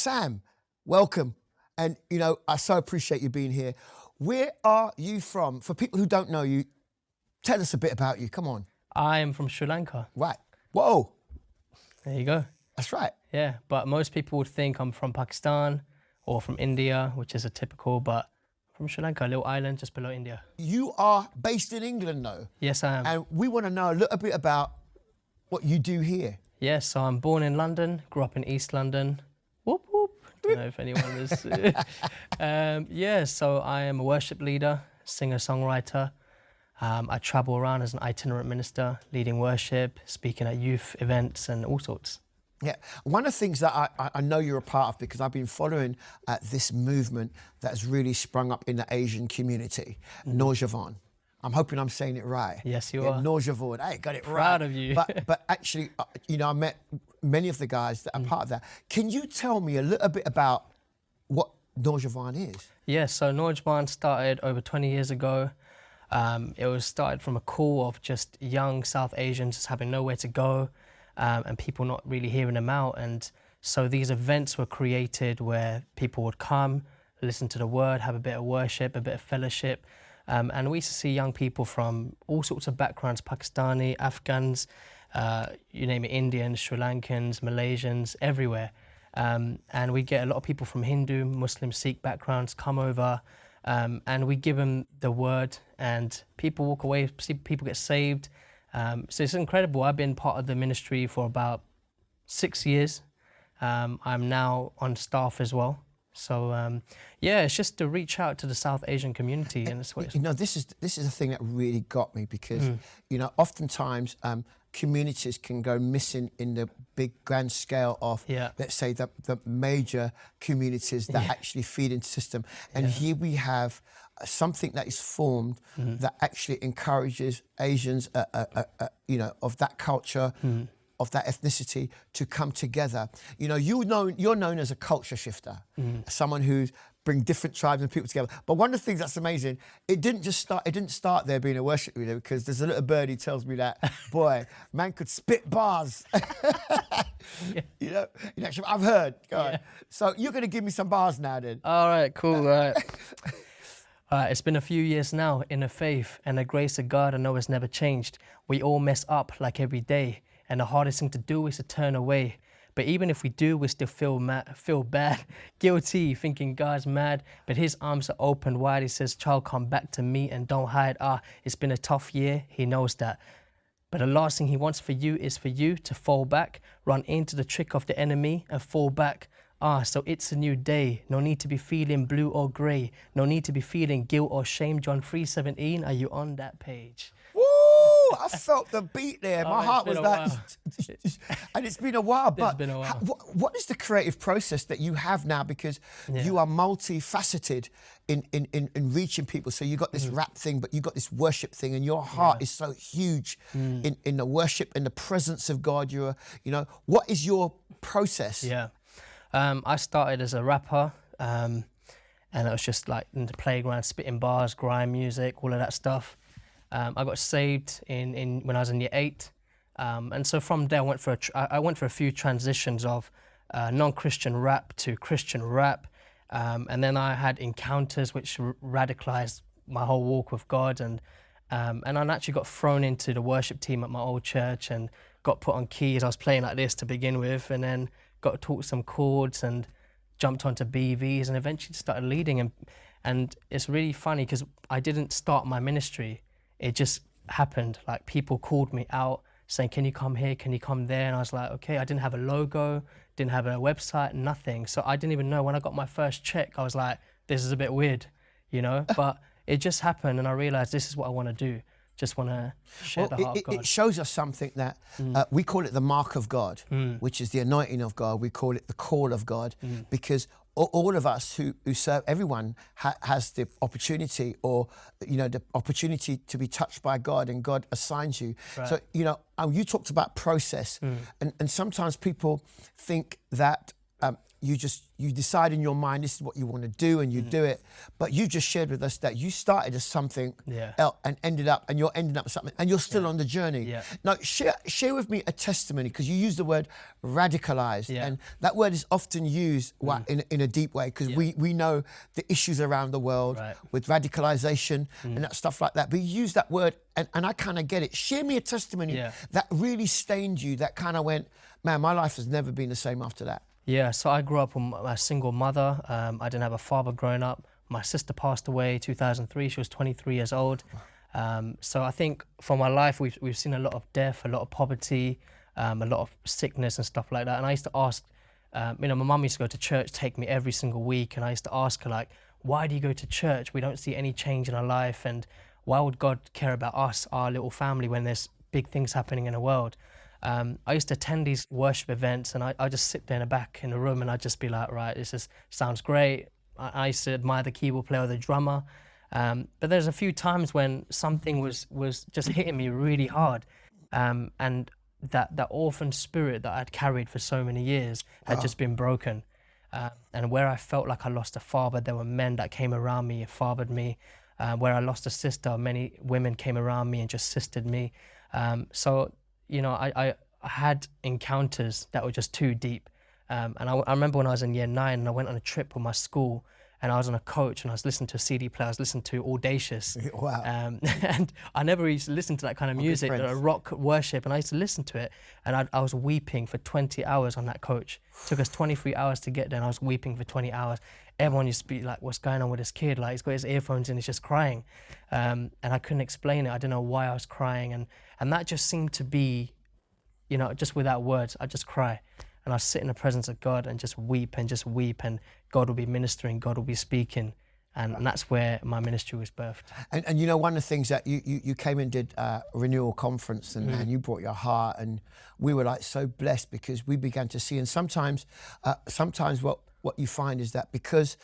Sam, welcome. And, you know, I so appreciate you being here. Where are you from? For people who don't know you, tell us a bit about you. Come on. I am from Sri Lanka. Right. Whoa. There you go. That's right. Yeah, but most people would think I'm from Pakistan or from India, which is a typical, but from Sri Lanka, a little island just below India. You are based in England, though. Yes, I am. And we want to know a little bit about what you do here. Yes, so I'm born in London, grew up in East London. Whoop, whoop. Don't know if anyone is... yeah, so I am a worship leader, singer-songwriter. I travel around as an itinerant minister, leading worship, speaking at youth events and all sorts. Yeah, one of the things that I know you're a part of, because I've been following this movement that's really sprung up in the Asian community, Noel. I'm hoping I'm saying it right. Yes, you are. Noel. I got it right. Proud of you. But actually, you know, I met many of the guys that are part of that. Can you tell me a little bit about what Noel is? Yes, so Noel started over 20 years ago. It was started from a call of just young South Asians just having nowhere to go. And people not really hearing them out. And so these events were created where people would come, listen to the word, have a bit of worship, a bit of fellowship. And we used to see young people from all sorts of backgrounds, Pakistani, Afghans, you name it, Indians, Sri Lankans, Malaysians, everywhere. And we get a lot of people from Hindu, Muslim, Sikh backgrounds come over, and we give them the word, and people walk away, see people get saved. So it's incredible. I've been part of the ministry for about 6 years. I'm now on staff as well. So yeah, it's just to reach out to the South Asian community, and that's what it's... You know, this is the thing that really got me, because you know, oftentimes communities can go missing in the big grand scale of, let's say, the major communities that actually feed into the system. And here we have something that is formed that actually encourages Asians, you know, of that culture, of that ethnicity, to come together. You know, you're known as a culture shifter, someone who's bring different tribes and people together. But one of the things that's amazing, it didn't start there being a worship leader, because there's a little birdie tells me that, boy, man could spit bars. You know, I've heard. So you're going to give me some bars now then. All right, cool, all right. It's been a few years now in the faith, and the grace of God I know has never changed. We all mess up like every day, and the hardest thing to do is to turn away. But even if we do, we still feel bad, guilty, thinking God's mad. But his arms are open wide. He says, child, come back to me and don't hide. It's been a tough year. He knows that. But the last thing he wants for you is for you to fall back, run into the trick of the enemy and fall back. So it's a new day. No need to be feeling blue or grey. No need to be feeling guilt or shame. John 3:17, are you on that page? Woo! I felt the beat there. My heart was like... And it's been a while. But it's been a while. What is the creative process that you have now? Because you are multifaceted in reaching people. So you got this rap thing, but you got this worship thing, and your heart is so huge in the worship and the presence of God. You know, what is your process? Yeah. I started as a rapper, and it was just like in the playground, spitting bars, grime music, all of that stuff. I got saved when I was in year 8, and so from there I went for a few transitions of non-Christian rap to Christian rap, and then I had encounters which radicalized my whole walk with God, and I actually got thrown into the worship team at my old church and got put on keys. I was playing like this to begin with, and then got taught some chords and jumped onto BVs, and eventually started leading. And it's really funny because I didn't start my ministry. It just happened. Like, people called me out saying, can you come here, can you come there? And I was like, okay. I didn't have a logo, didn't have a website, nothing. So I didn't even know. When I got my first check, I was like, this is a bit weird, you know? But it just happened, and I realized this is what I want to do. Just want to share the heart of God. It shows us something that we call it the mark of God, which is the anointing of God. We call it the call of God, because all of us who serve, everyone has the opportunity, or you know, the opportunity to be touched by God, and God assigns you. Right. So you know, you talked about process, and sometimes people think that you decide in your mind this is what you want to do, and you do it. But you just shared with us that you started as something else and you're ending up with something, and you're still on the journey. Yeah. Now share with me a testimony, because you use the word radicalized, and that word is often used in a deep way, because we know the issues around the world with radicalization and that stuff like that. But you use that word, and I kind of get it. Share me a testimony that really stained you, that kind of went, man, my life has never been the same after that. Yeah, so I grew up with a single mother. I didn't have a father growing up. My sister passed away 2003. She was 23 years old. So I think for my life, we've seen a lot of death, a lot of poverty, a lot of sickness and stuff like that. And I used to ask, my mum used to go to church, take me every single week. And I used to ask her, like, why do you go to church? We don't see any change in our life. And why would God care about us, our little family, when there's big things happening in the world? I used to attend these worship events, and I just sit there in the back in the room, and I'd just be like, right, this sounds great. I used to admire the keyboard player or the drummer. But there's a few times when something was just hitting me really hard. And that orphan spirit that I'd carried for so many years had just been broken. And where I felt like I lost a father, there were men that came around me and fathered me. Where I lost a sister, many women came around me and just sistered me. So, I had encounters that were just too deep. And I remember when I was in year 9 and I went on a trip with my school, and I was on a coach and I was listening to a CD player, I was listening to Audacious. Wow. And I never used to listen to that kind of music, rock worship, and I used to listen to it, and I was weeping for 20 hours on that coach. It took us 23 hours to get there, and I was weeping for 20 hours. Everyone used to be like, what's going on with this kid? Like, he's got his earphones in, he's just crying. And I couldn't explain it. I didn't know why I was crying. And that just seemed to be, just without words, I just cry. And I sit in the presence of God and just weep, and God will be ministering, God will be speaking. And that's where my ministry was birthed. And one of the things that you came and did a renewal conference, and you brought your heart, and we were like so blessed, because we began to see, and sometimes what you find is that because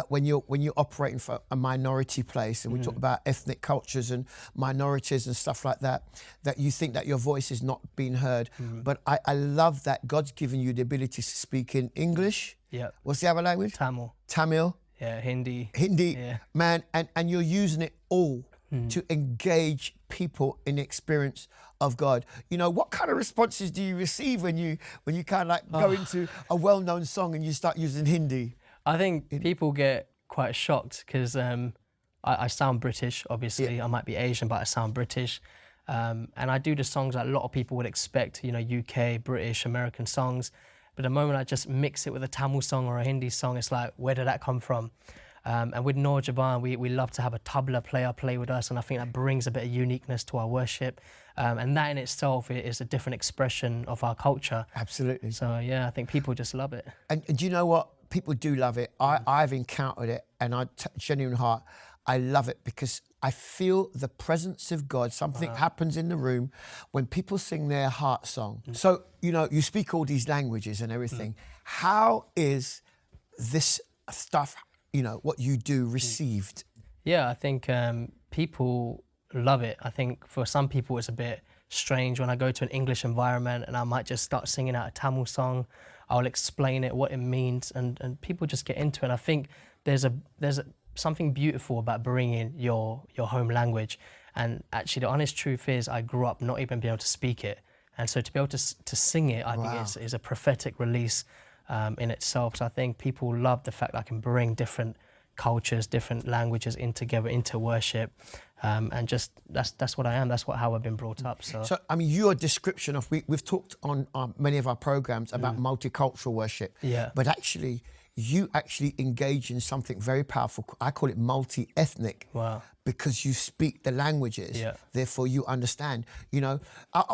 when you're operating for a minority place, and we talk about ethnic cultures and minorities and stuff like that, that you think that your voice is not being heard. But I love that God's given you the ability to speak in English. Yeah. What's the other language? Tamil. Yeah, Hindi. Yeah. Man, and you're using it all to engage people in the experience of God. What kind of responses do you receive when you kind of like go into a well-known song and you start using Hindi? I think people get quite shocked, because I sound British, obviously. Yeah. I might be Asian, but I sound British. And I do the songs that a lot of people would expect, UK, British, American songs. But the moment I just mix it with a Tamil song or a Hindi song, it's like, where did that come from? And with Noor Jaban, we love to have a tabla player play with us, and I think that brings a bit of uniqueness to our worship. And that in itself is a different expression of our culture. Absolutely. So yeah, I think people just love it. And do you know what? People do love it. I've encountered it, and genuine heart, I love it, because I feel the presence of God. Something happens in the room when people sing their heart song. So, you speak all these languages and everything. How is this stuff, what you do, received? Yeah, I think people love it. I think for some people it's a bit strange when I go to an English environment and I might just start singing out a Tamil song. I'll explain it, what it means, and people just get into it. I think there's something beautiful about bringing your home language. And actually, the honest truth is, I grew up not even being able to speak it. And so to be able to sing it, I think is a prophetic release in itself. So I think people love the fact that I can bring different cultures, different languages together into worship. And just that's what I am. That's how I've been brought up. So I mean, your description of we've talked on many of our programs about multicultural worship. Yeah. But actually, you actually engage in something very powerful. I call it multi-ethnic. Wow. Because you speak the languages. Yeah. Therefore, you understand.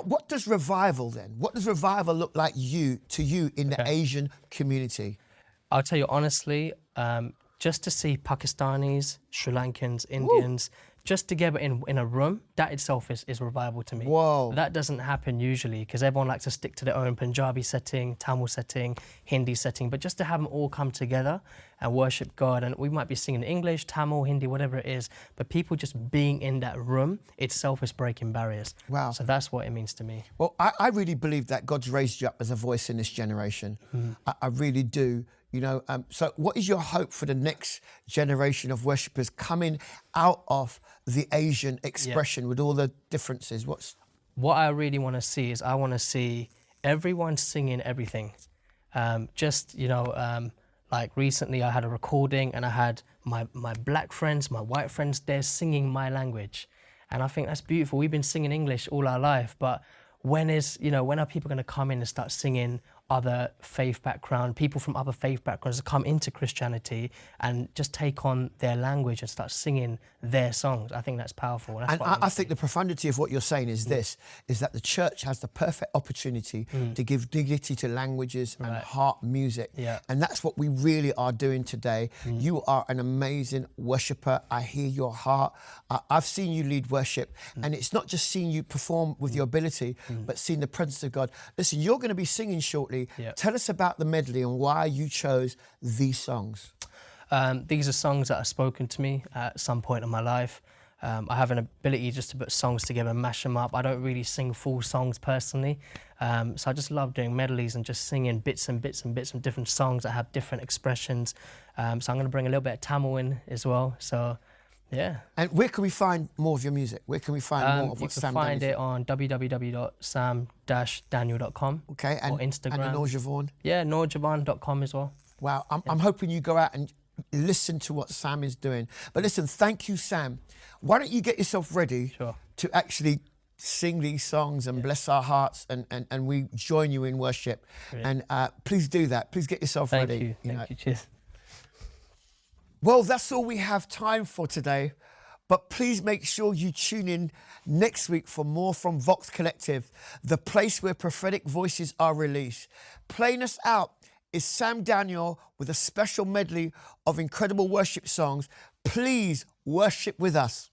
What does revival then? What does revival look like to you in the Asian community? I'll tell you honestly. Just to see Pakistanis, Sri Lankans, Indians, just together in a room, that itself is revival to me. Whoa. That doesn't happen usually, because everyone likes to stick to their own Punjabi setting, Tamil setting, Hindi setting, but just to have them all come together and worship God, and we might be singing English, Tamil, Hindi, whatever it is, but people just being in that room itself is breaking barriers. Wow. So that's what it means to me. Well, I really believe that God's raised you up as a voice in this generation. I really do. You know, so what is your hope for the next generation of worshippers coming out of the Asian expression with all the differences? What I really want to see is I want to see everyone singing everything. Like recently I had a recording and I had my black friends, my white friends, they're singing my language. And I think that's beautiful. We've been singing English all our life, but when are people going to come in and start singing other faith background, people from other faith backgrounds come into Christianity and just take on their language and start singing their songs? I think that's powerful. That's I think the profundity of what you're saying is this, is that the church has the perfect opportunity to give dignity to languages and heart music. Yeah. And that's what we really are doing today. You are an amazing worshipper. I hear your heart. I've seen you lead worship, and it's not just seeing you perform with your ability, but seeing the presence of God. Listen, you're going to be singing shortly. Tell us about the medley and why you chose these songs. These are songs that have spoken to me at some point in my life. I have an ability just to put songs together and mash them up. I don't really sing full songs personally. So I just love doing medleys and just singing bits and bits and bits of different songs that have different expressions. So I'm going to bring a little bit of Tamil in as well. So yeah. And where can we find more of your music? Where can we find more of what Sam Daniel? You can find it on www.sam-daniel.com. Okay, and or Instagram. And Noel Javon? Yeah, noeljavon.com as well. Wow, I'm hoping you go out and listen to what Sam is doing. But listen, thank you, Sam. Why don't you get yourself ready to actually sing these songs and bless our hearts, and we join you in worship. Brilliant. And please do that. Please get yourself ready. Thank you. Cheers. Well, that's all we have time for today. But please make sure you tune in next week for more from VOX Collective, the place where prophetic voices are released. Playing us out is Sam Daniel with a special medley of incredible worship songs. Please worship with us.